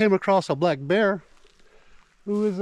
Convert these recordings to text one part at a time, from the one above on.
Came across a black bear who is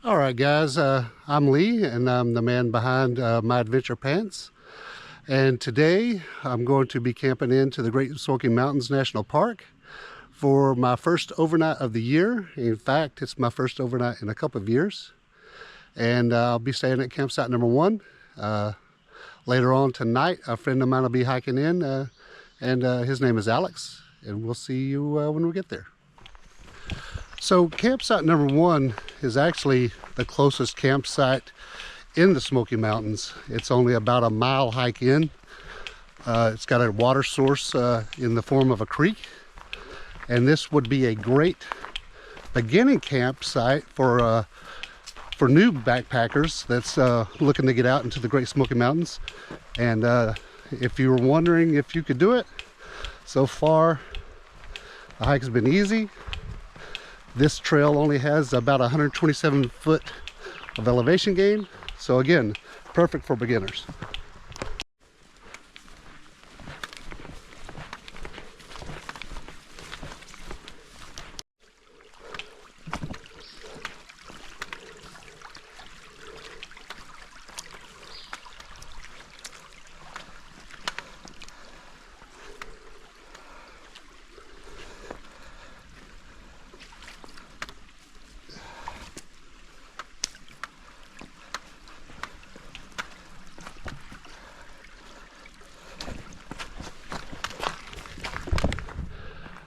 Alright guys, I'm Lee and I'm the man behind My Adventure Pants, and today I'm going to be camping into the Great Smoky Mountains National Park for my first overnight of the year. In fact, it's my first overnight in a couple of years, and I'll be staying at campsite number 1. Later on tonight, a friend of mine will be hiking in, and his name is Alex, and we'll see you when we get there. So campsite number 1 is actually the closest campsite in the Smoky Mountains. It's only about a mile hike in. It's got a water source in the form of a creek, and this would be a great beginning campsite for new backpackers that's looking to get out into the Great Smoky Mountains. And if you were wondering if you could do it, so far the hike has been easy. This trail only has about 127 foot of elevation gain, so again, perfect for beginners.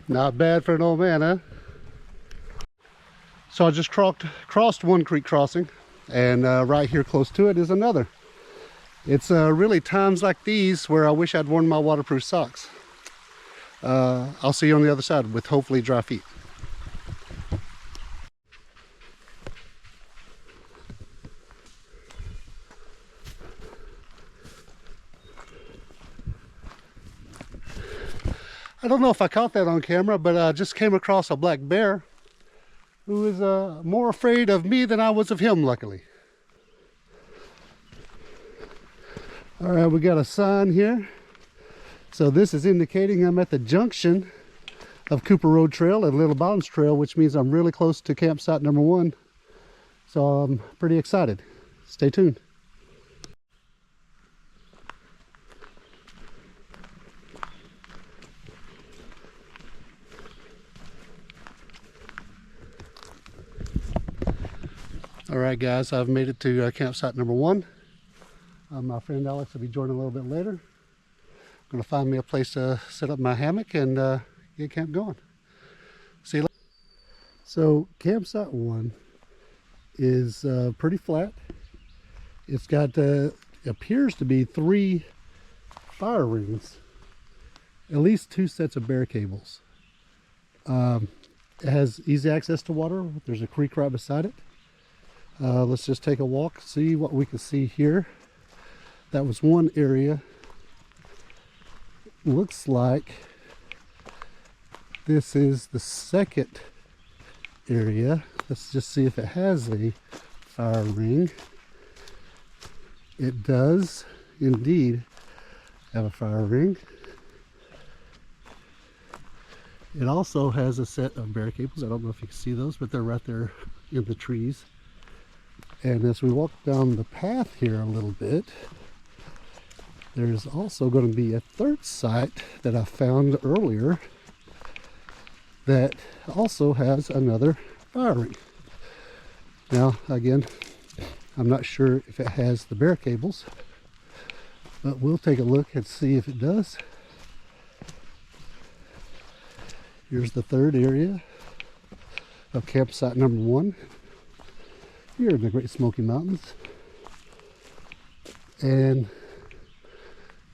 Not bad for an old man, huh? So I just crossed one creek crossing, and right here close to it is another. It's really times like these where I wish I'd worn my waterproof socks. I'll see you on the other side with hopefully dry feet. I don't know if I caught that on camera, but I just came across a black bear who is more afraid of me than I was of him, luckily. All right, we got a sign here. So this is indicating I'm at the junction of Cooper Road Trail and Little Bottoms Trail, which means I'm really close to campsite number 1. So I'm pretty excited. Stay tuned. Alright guys, I've made it to campsite number 1. My friend Alex will be joining a little bit later. I'm going to find me a place to set up my hammock and get camp going. See you later. So campsite 1 is pretty flat. It's got, appears to be 3 fire rings, at least 2 sets of bear cables. It has easy access to water. There's a creek right beside it. Let's just take a walk, see what we can see here. That was one area. Looks like this is the second area. Let's just see if it has a fire ring. It does. indeed have a fire ring. It also has a set of bear cables. I don't know if you can see those, but they're right there in the trees. And as we walk down the path here a little bit, there's also going to be a third site that I found earlier that also has another fire ring. Now, again, I'm not sure if it has the bear cables, but we'll take a look and see if it does. Here's the third area of campsite number 1 here in the Great Smoky Mountains. And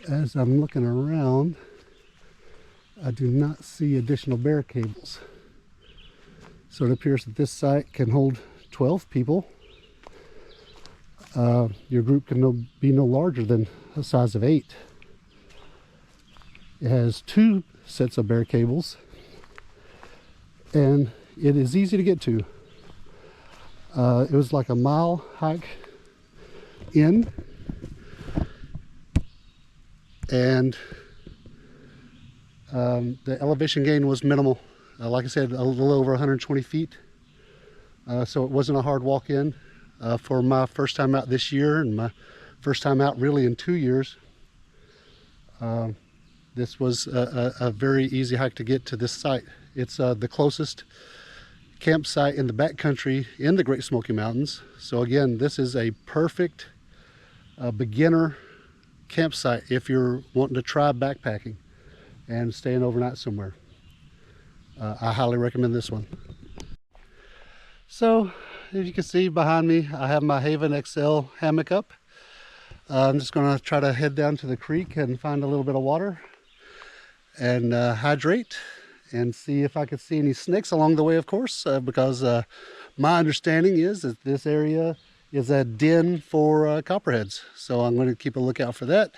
as I'm looking around, I do not see additional bear cables. So it appears that this site can hold 12 people. Your group can be no larger than a size of 8. It has 2 sets of bear cables, and it is easy to get to. It was like a mile hike in, and the elevation gain was minimal. Like I said, a little over 120 feet. So it wasn't a hard walk in. For my first time out this year, and my first time out really in 2 years, this was a very easy hike to get to this site. It's the closest campsite in the backcountry in the Great Smoky Mountains. So again, this is a perfect beginner campsite if you're wanting to try backpacking and staying overnight somewhere. I highly recommend this one. So, as you can see behind me, I have my Haven XL hammock up. I'm just going to try to head down to the creek and find a little bit of water and hydrate and see if I can see any snakes along the way, of course, because my understanding is that this area is a den for copperheads. So I'm going to keep a lookout for that.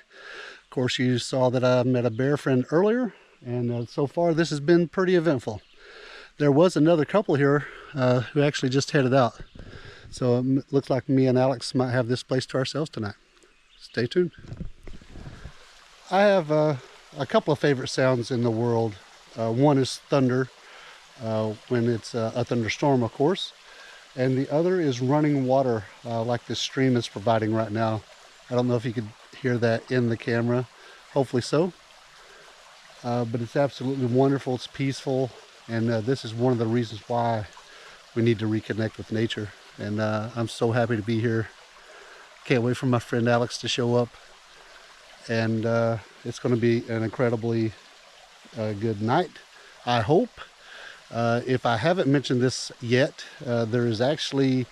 Of course, you saw that I met a bear friend earlier, and so far this has been pretty eventful. There was another couple here who actually just headed out. So it looks like me and Alex might have this place to ourselves tonight. Stay tuned. I have a couple of favorite sounds in the world. One is thunder, when it's a thunderstorm, of course. And the other is running water, like this stream is providing right now. I don't know if you could hear that in the camera. Hopefully so. But it's absolutely wonderful. It's peaceful. And this is one of the reasons why we need to reconnect with nature. And I'm so happy to be here. Can't wait for my friend Alex to show up. And it's going to be an incredibly good night, I hope. If I haven't mentioned this yet, there is actually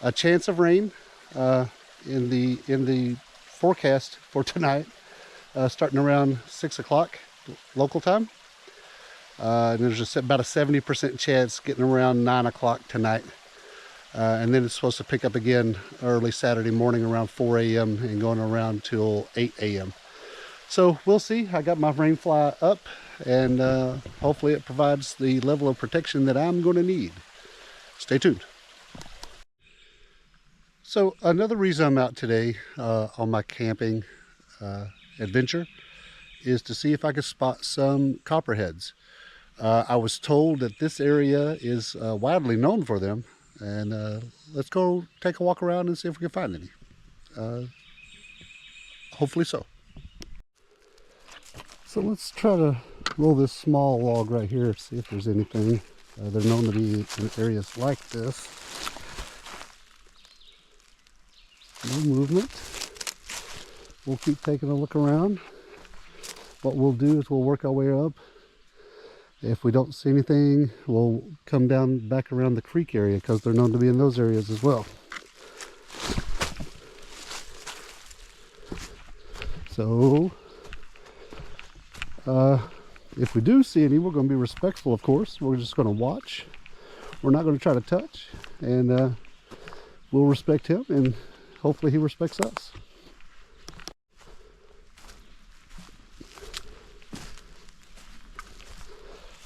a chance of rain in the forecast for tonight, starting around 6 o'clock local time. And there's just about a 70% chance getting around 9 o'clock tonight. And then it's supposed to pick up again early Saturday morning around 4 a.m. and going around till 8 a.m. So we'll see. I got my rain fly up, and hopefully it provides the level of protection that I'm going to need. Stay tuned. So another reason I'm out today on my camping adventure is to see if I can spot some copperheads. I was told that this area is widely known for them, and let's go take a walk around and see if we can find any. Hopefully so. So let's try to roll this small log right here, see if there's anything. They're known to be in areas like this. No movement. We'll keep taking a look around. What we'll do is we'll work our way up. If we don't see anything, we'll come down back around the creek area because they're known to be in those areas as well. So, if we do see any, we're going to be respectful, of course. We're just going to watch. We're not going to try to touch, and we'll respect him, and hopefully he respects us.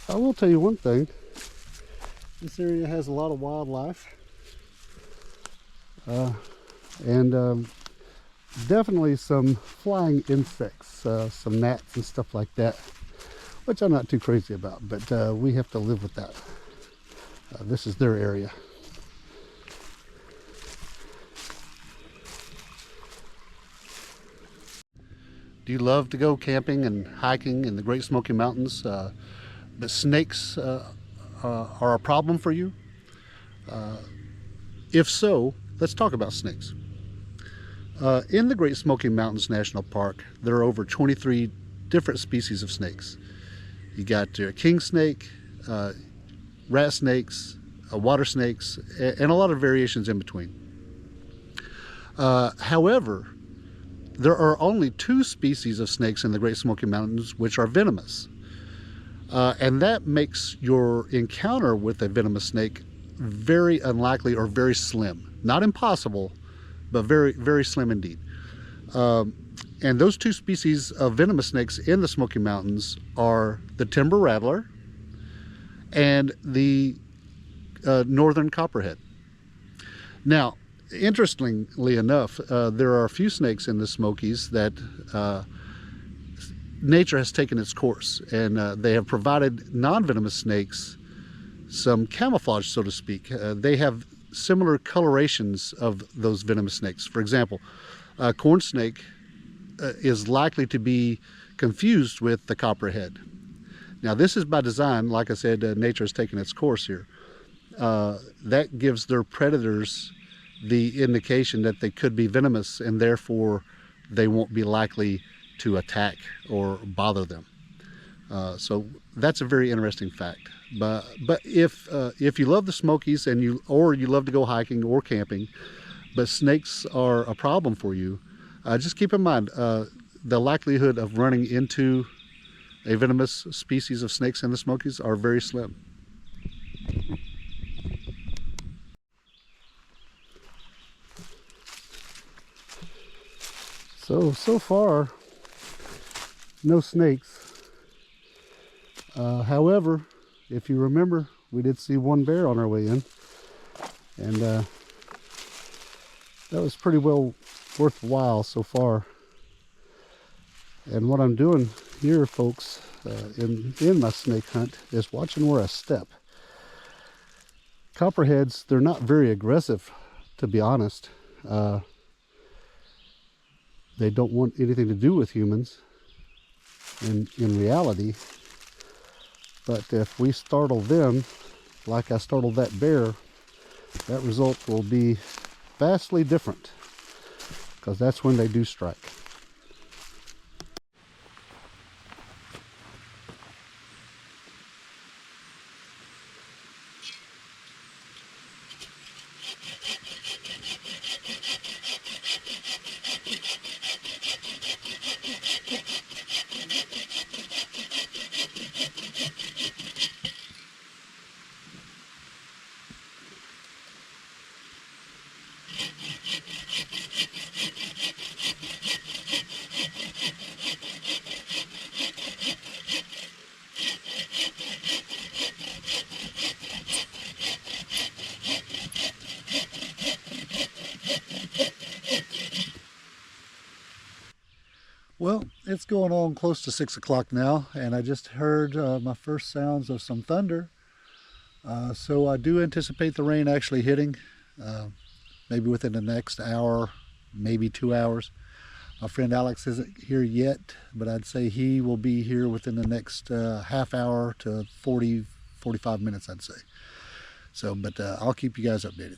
I will tell you one thing. This area has a lot of wildlife, and definitely some flying insects, some gnats and stuff like that, which I'm not too crazy about, but we have to live with that. This is their area. Do you love to go camping and hiking in the Great Smoky Mountains, but snakes are a problem for you? If so, let's talk about snakes. In the Great Smoky Mountains National Park, there are over 23 different species of snakes. You got king snake, rat snakes, water snakes, and a lot of variations in between. However, there are only 2 species of snakes in the Great Smoky Mountains which are venomous. And that makes your encounter with a venomous snake very unlikely or very slim. Not impossible, but very, very slim indeed. And those 2 species of venomous snakes in the Smoky Mountains are the timber rattler and the northern copperhead. Now, interestingly enough, there are a few snakes in the Smokies that nature has taken its course, and they have provided non-venomous snakes some camouflage, so to speak. They have similar colorations of those venomous snakes. For example, corn snake is likely to be confused with the copperhead. Now, this is by design. Like I said, nature has taken its course here. That gives their predators the indication that they could be venomous, and therefore they won't be likely to attack or bother them. So that's a very interesting fact. But if you love the Smokies and you love to go hiking or camping, but snakes are a problem for you, just keep in mind the likelihood of running into a venomous species of snakes in the Smokies are very slim. So far, no snakes. However, if you remember, we did see one bear on our way in, and that was pretty well worthwhile so far. And what I'm doing here, folks, in my snake hunt is watching where I step. Copperheads, they're not very aggressive, to be honest. They don't want anything to do with humans in reality. But if we startle them, like I startled that bear, that result will be vastly different, because that's when they do strike. Well, it's going on close to 6 o'clock now, and I just heard my first sounds of some thunder. So I do anticipate the rain actually hitting, maybe within the next hour, maybe 2 hours. My friend Alex isn't here yet, but I'd say he will be here within the next half hour to 45 minutes, I'd say. So, but I'll keep you guys updated.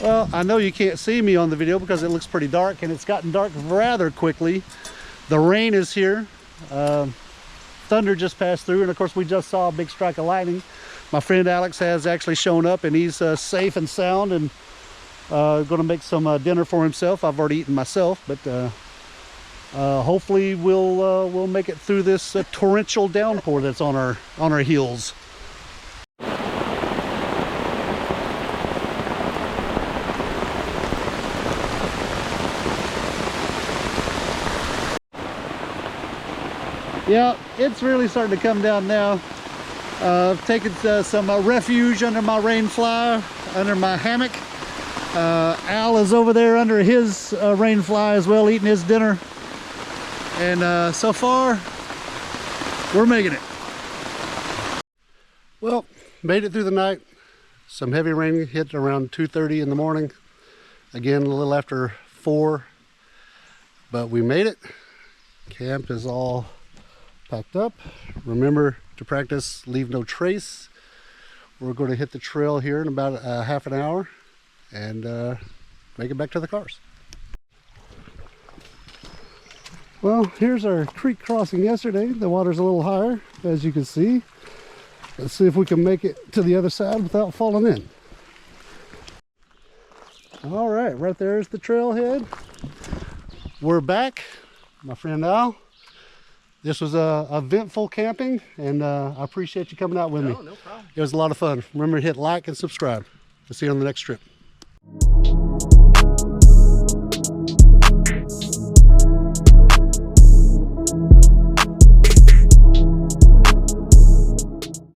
Well, I know you can't see me on the video because it looks pretty dark, and it's gotten dark rather quickly. The rain is here. Thunder just passed through, and of course we just saw a big strike of lightning. My friend Alex has actually shown up, and he's safe and sound, and going to make some dinner for himself. I've already eaten myself, but hopefully we'll make it through this torrential downpour that's on our heels. Yeah, it's really starting to come down now. I've taken some refuge under my rain fly, under my hammock. Al is over there under his rain fly as well, eating his dinner. And so far, we're making it. Well, made it through the night. Some heavy rain hit around 2:30 in the morning. Again, a little after 4. But we made it. Camp is all packed up. Remember to practice leave no trace. We're going to hit the trail here in about half an hour and make it back to the cars. Well, here's our creek crossing yesterday. The water's a little higher, as you can see. Let's see if we can make it to the other side without falling in. All right, right there's the trailhead. We're back. My friend Al. This was eventful camping, and I appreciate you coming out with me. No problem. It was a lot of fun. Remember to hit like and subscribe. We'll see you on the next trip.